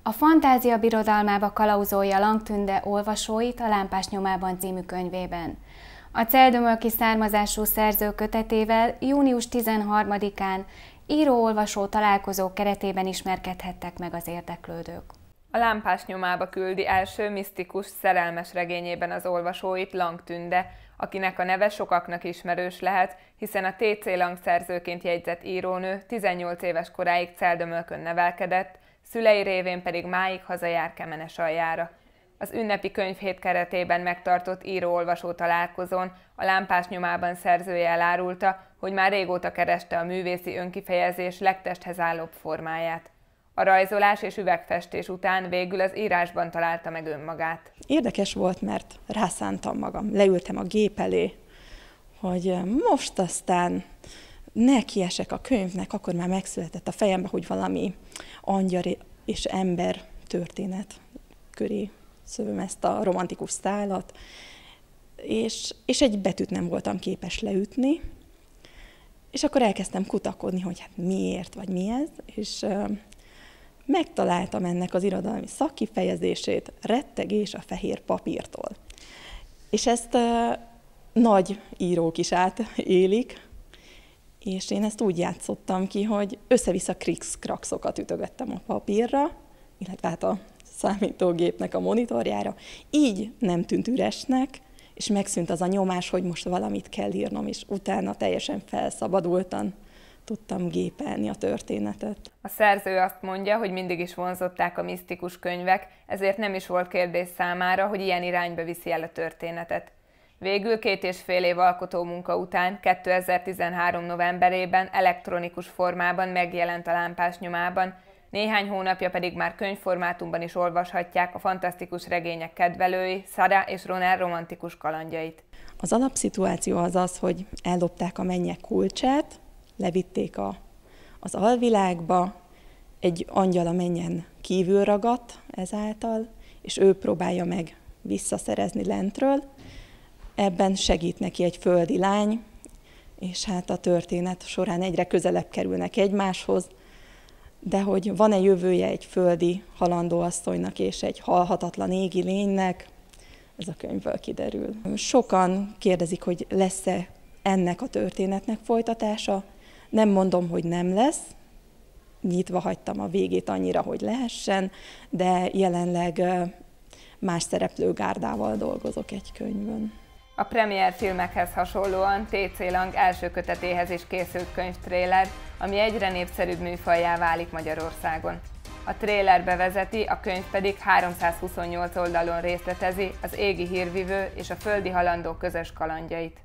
A fantázia birodalmába kalauzolja Lang Tünde olvasóit a Lámpás nyomában című könyvében. A celldömölki származású szerző kötetével június 13-án író-olvasó találkozók keretében ismerkedhettek meg az érdeklődők. A Lámpás nyomába küldi első misztikus, szerelmes regényében az olvasóit Lang Tünde, akinek a neve sokaknak ismerős lehet, hiszen a T.C. Lang szerzőként jegyzett írónő 18 éves koráig Celldömölkön nevelkedett, szülei révén pedig máig hazajár Kemenesaljára. Az ünnepi könyvhét keretében megtartott író-olvasó találkozón a Lámpás nyomában szerzője elárulta, hogy már régóta kereste a művészi önkifejezés legtesthez állóbb formáját. A rajzolás és üvegfestés után végül az írásban találta meg önmagát. Érdekes volt, mert rászántam magam, leültem a gép elé, hogy most aztán nekiesek a könyvnek, akkor már megszületett a fejembe, hogy valami angyal és ember történet köré szövöm ezt a romantikus szálat, és egy betűt nem voltam képes leütni, és akkor elkezdtem kutakodni, hogy hát miért, vagy mi ez, és megtaláltam ennek az irodalmi szakkifejezését, rettegés a fehér papírtól. És ezt nagy írók is átélik, és én ezt úgy játszottam ki, hogy össze-vissza krikszkrakszokat ütögettem a papírra, illetve hát a számítógépnek a monitorjára. Így nem tűnt üresnek, és megszűnt az a nyomás, hogy most valamit kell írnom, és utána teljesen felszabadultan tudtam gépelni a történetet. A szerző azt mondja, hogy mindig is vonzották a misztikus könyvek, ezért nem is volt kérdés számára, hogy ilyen irányba viszi el a történetet. Végül 2,5 év alkotó munka után 2013. novemberében elektronikus formában megjelent a Lámpás nyomában, néhány hónapja pedig már könyvformátumban is olvashatják a fantasztikus regények kedvelői Sarah és Ronan romantikus kalandjait. Az alapszituáció az az, hogy ellopták a mennyek kulcsát, levitték az alvilágba, egy angyal a mennyen kívül ragadt ezáltal, és ő próbálja meg visszaszerezni lentről. Ebben segít neki egy földi lány, és hát a történet során egyre közelebb kerülnek egymáshoz, de hogy van-e jövője egy földi halandó asszonynak és egy halhatatlan égi lénynek, ez a könyvből kiderül. Sokan kérdezik, hogy lesz-e ennek a történetnek folytatása. Nem mondom, hogy nem lesz, nyitva hagytam a végét annyira, hogy lehessen, de jelenleg más szereplőgárdával dolgozok egy könyvön. A premier filmekhez hasonlóan T.C. Lang első kötetéhez is készült könyvtréler, ami egyre népszerűbb műfajjá válik Magyarországon. A tréler bevezeti, a könyv pedig 328 oldalon részletezi az égi hírvivő és a földi halandó közös kalandjait.